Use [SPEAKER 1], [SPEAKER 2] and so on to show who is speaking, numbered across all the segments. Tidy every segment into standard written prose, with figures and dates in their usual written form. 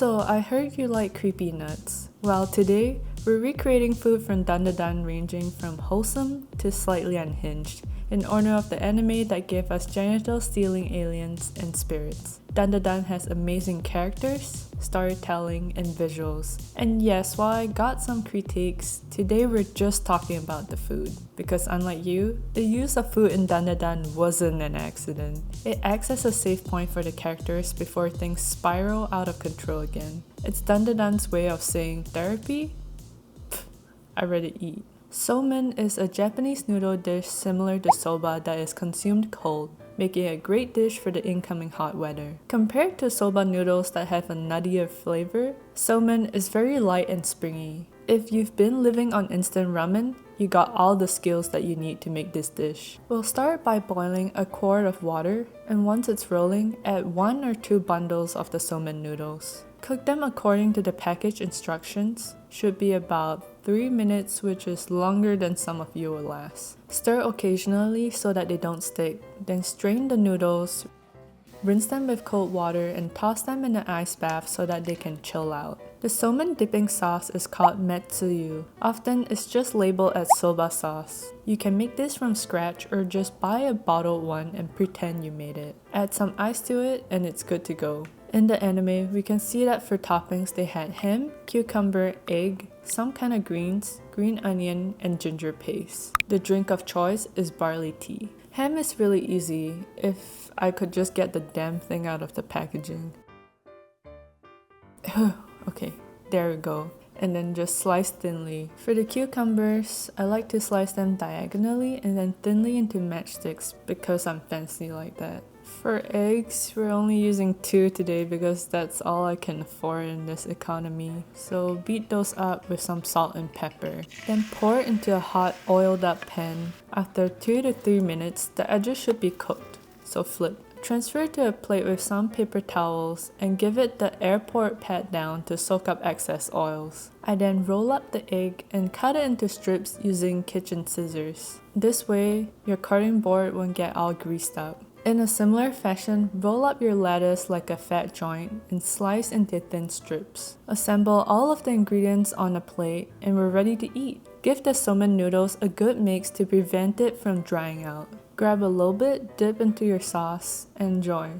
[SPEAKER 1] So I heard you like creepy nuts. Well, today we're recreating food from Dandadan ranging from wholesome to slightly unhinged, in honor of the anime that gave us genital-stealing aliens and spirits. Dandadan has amazing characters, storytelling, and visuals. And yes, while I got some critiques, today we're just talking about the food. Because unlike you, the use of food in Dandadan wasn't an accident. It acts as a safe point for the characters before things spiral out of control again. It's Dandadan's way of saying therapy? Pfft, I'd rather eat. Somen is a Japanese noodle dish similar to soba that is consumed cold, making it a great dish for the incoming hot weather. Compared to soba noodles that have a nuttier flavor, somen is very light and springy. If you've been living on instant ramen, you got all the skills that you need to make this dish. We'll start by boiling a quart of water, and once it's rolling, add 1 or 2 bundles of the somen noodles. Cook them according to the package instructions. Should be about 3 minutes, which is longer than some of you will last. Stir occasionally so that they don't stick. Then strain the noodles, rinse them with cold water, and toss them in an ice bath so that they can chill out. The somen dipping sauce is called metsuyu. Often it's just labeled as soba sauce. You can make this from scratch or just buy a bottled one and pretend you made it. Add some ice to it and it's good to go. In the anime, we can see that for toppings they had ham, cucumber, egg, some kind of greens, green onion, and ginger paste. The drink of choice is barley tea. Ham is really easy, if I could just get the damn thing out of the packaging. Okay, there we go. And then just slice thinly. For the cucumbers, I like to slice them diagonally and then thinly into matchsticks because I'm fancy like that. For eggs, we're only using 2 today because that's all I can afford in this economy. So beat those up with some salt and pepper. Then pour it into a hot oiled up pan. After 2 to 3 minutes, the edges should be cooked. So flip. Transfer to a plate with some paper towels and give it the airport pat down to soak up excess oils. I then roll up the egg and cut it into strips using kitchen scissors. This way, your cutting board won't get all greased up. In a similar fashion, roll up your lettuce like a fat joint and slice into thin strips. Assemble all of the ingredients on a plate and we're ready to eat. Give the somen noodles a good mix to prevent it from drying out. Grab a little bit, dip into your sauce, and enjoy.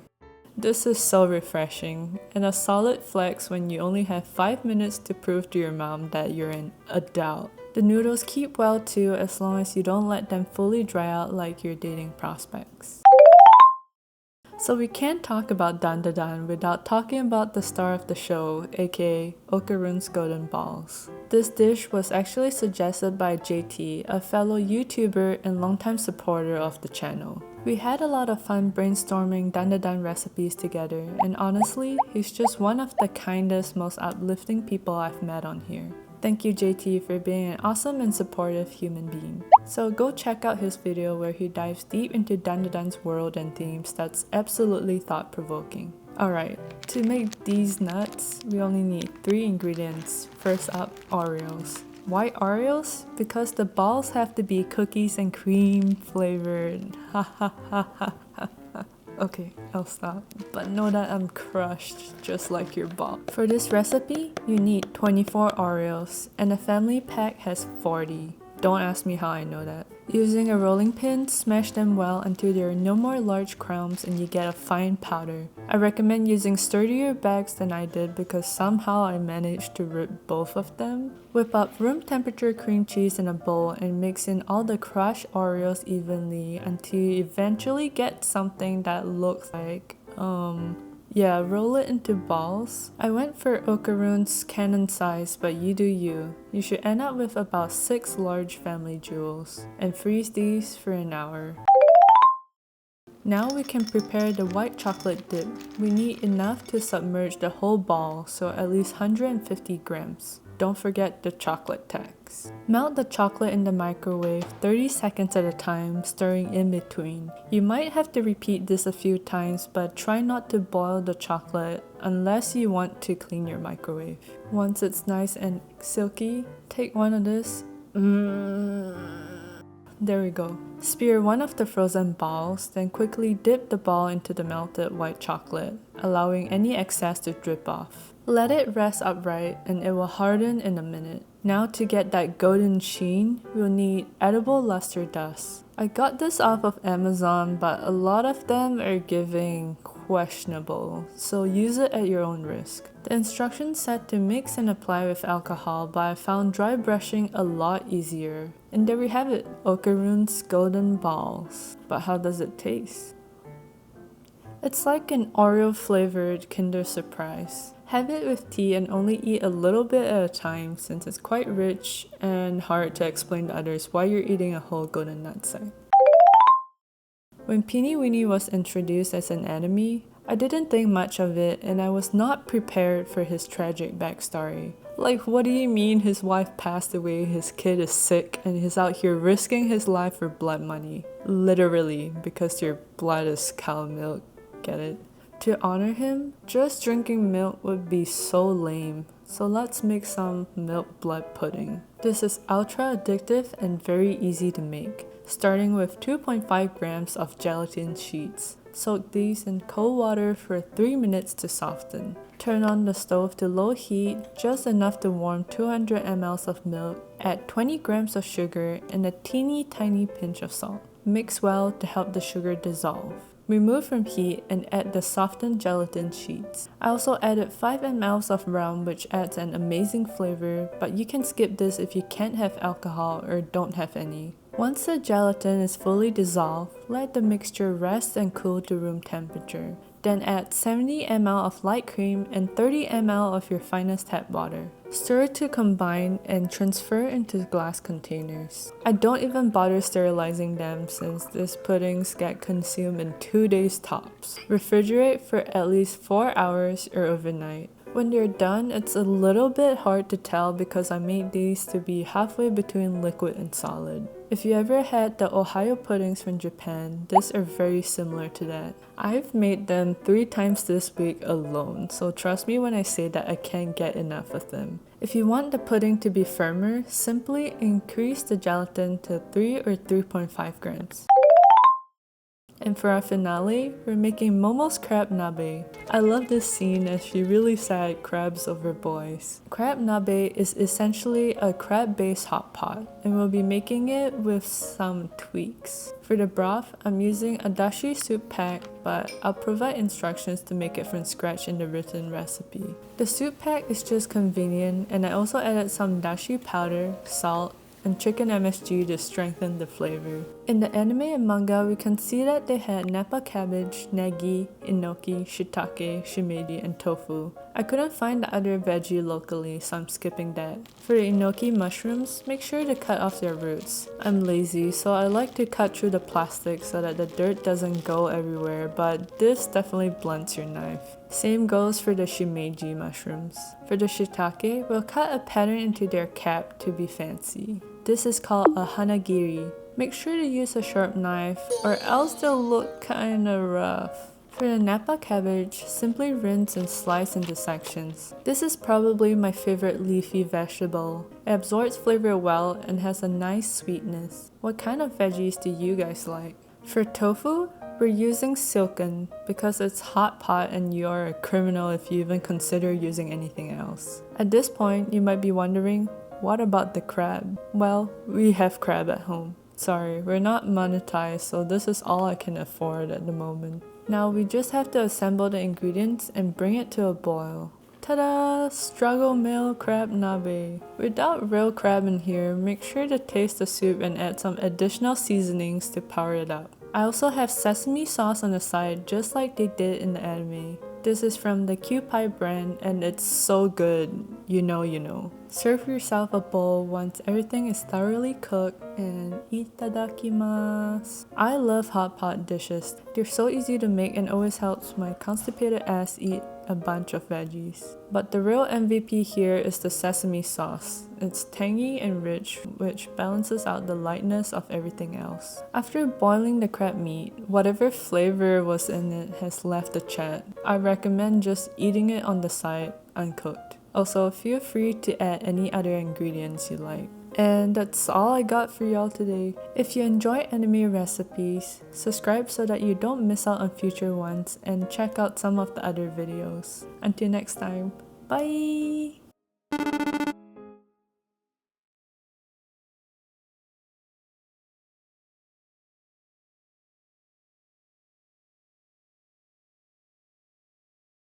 [SPEAKER 1] This is so refreshing, and a solid flex when you only have 5 minutes to prove to your mom that you're an adult. The noodles keep well too as long as you don't let them fully dry out like your dating prospects. So we can't talk about Dandadan without talking about the star of the show, aka Okarun's golden balls. This dish was actually suggested by JT, a fellow YouTuber and longtime supporter of the channel. We had a lot of fun brainstorming Dandadan recipes together, and honestly, he's just one of the kindest, most uplifting people I've met on here. Thank you JT for being an awesome and supportive human being. So go check out his video where he dives deep into Dandadan's world and themes that's absolutely thought-provoking. Alright, to make these nuts, we only need 3 ingredients. First up, Oreos. Why Oreos? Because the balls have to be cookies and cream flavored. Ha ha ha ha ha. Okay, I'll stop. But know that I'm crushed, just like your ball. For this recipe, you need 24 Oreos, and a family pack has 40. Don't ask me how I know that. Using a rolling pin, smash them well until there are no more large crumbs and you get a fine powder. I recommend using sturdier bags than I did because somehow I managed to rip both of them. Whip up room temperature cream cheese in a bowl and mix in all the crushed Oreos evenly until you eventually get something that looks like, roll it into balls. I went for Okarun's cannon size, but you do you. You should end up with about 6 large family jewels, and freeze these for an hour. Now we can prepare the white chocolate dip. We need enough to submerge the whole ball, so at least 150 grams. Don't forget the chocolate tax. Melt the chocolate in the microwave 30 seconds at a time, stirring in between. You might have to repeat this a few times, but try not to boil the chocolate unless you want to clean your microwave. Once it's nice and silky, take one of this. There we go. Spear one of the frozen balls, then quickly dip the ball into the melted white chocolate, allowing any excess to drip off. Let it rest upright and it will harden in a minute. Now to get that golden sheen, we'll need edible luster dust. I got this off of Amazon, but a lot of them are giving questionable, so use it at your own risk. The instructions said to mix and apply with alcohol, but I found dry brushing a lot easier. And there we have it, Okarun's golden balls. But how does it taste? It's like an Oreo flavored Kinder Surprise. Have it with tea and only eat a little bit at a time since it's quite rich and hard to explain to others why you're eating a whole golden nutsack. When Peeny Weeny was introduced as an enemy, I didn't think much of it and I was not prepared for his tragic backstory. Like, what do you mean his wife passed away, his kid is sick, and he's out here risking his life for blood money? Literally, because your blood is cow milk. Get it? To honor him, just drinking milk would be so lame, so let's make some milk blood pudding. This is ultra addictive and very easy to make, starting with 2.5 grams of gelatin sheets. Soak these in cold water for 3 minutes to soften. Turn on the stove to low heat, just enough to warm 200 ml of milk, add 20 grams of sugar and a teeny tiny pinch of salt. Mix well to help the sugar dissolve. Remove from heat and add the softened gelatin sheets. I also added 5 ml of rum, which adds an amazing flavor, but you can skip this if you can't have alcohol or don't have any. Once the gelatin is fully dissolved, let the mixture rest and cool to room temperature. Then add 70 ml of light cream and 30 ml of your finest tap water. Stir to combine and transfer into glass containers. I don't even bother sterilizing them since these puddings get consumed in 2 days tops. Refrigerate for at least 4 hours or overnight. When they're done, it's a little bit hard to tell because I made these to be halfway between liquid and solid. If you ever had the Ohio puddings from Japan, these are very similar to that. I've made them 3 times this week alone, so trust me when I say that I can't get enough of them. If you want the pudding to be firmer, simply increase the gelatin to 3 or 3.5 grams. And for our finale, we're making Momo's crab nabe. I love this scene as she really sad crabs over boys. Crab nabe is essentially a crab-based hot pot, and we'll be making it with some tweaks. For the broth, I'm using a dashi soup pack, but I'll provide instructions to make it from scratch in the written recipe. The soup pack is just convenient, and I also added some dashi powder, salt, and chicken MSG to strengthen the flavor. In the anime and manga, we can see that they had napa cabbage, negi, enoki, shiitake, shimeji, and tofu. I couldn't find the other veggie locally, so I'm skipping that. For the enoki mushrooms, make sure to cut off their roots. I'm lazy, so I like to cut through the plastic so that the dirt doesn't go everywhere, but this definitely blunts your knife. Same goes for the shimeji mushrooms. For the shiitake, we'll cut a pattern into their cap to be fancy. This is called a hanagiri. Make sure to use a sharp knife or else they'll look kinda rough. For the napa cabbage, simply rinse and slice into sections. This is probably my favorite leafy vegetable. It absorbs flavor well and has a nice sweetness. What kind of veggies do you guys like? For tofu, we're using silken because it's hot pot and you're a criminal if you even consider using anything else. At this point, you might be wondering, what about the crab? Well, we have crab at home. Sorry, we're not monetized, so this is all I can afford at the moment. Now we just have to assemble the ingredients and bring it to a boil. Ta-da! Struggle meal crab nabe. Without real crab in here, make sure to taste the soup and add some additional seasonings to power it up. I also have sesame sauce on the side just like they did in the anime. This is from the Kewpie brand and it's so good. You know. Serve yourself a bowl once everything is thoroughly cooked and itadakimasu. I love hot pot dishes. They're so easy to make and always helps my constipated ass eat a bunch of veggies. But the real MVP here is the sesame sauce. It's tangy and rich, which balances out the lightness of everything else. After boiling the crab meat, whatever flavor was in it has left the chat. I recommend just eating it on the side, uncooked. Also, feel free to add any other ingredients you like. And that's all I got for y'all today. If you enjoy anime recipes, subscribe so that you don't miss out on future ones and check out some of the other videos. Until next time, Bye!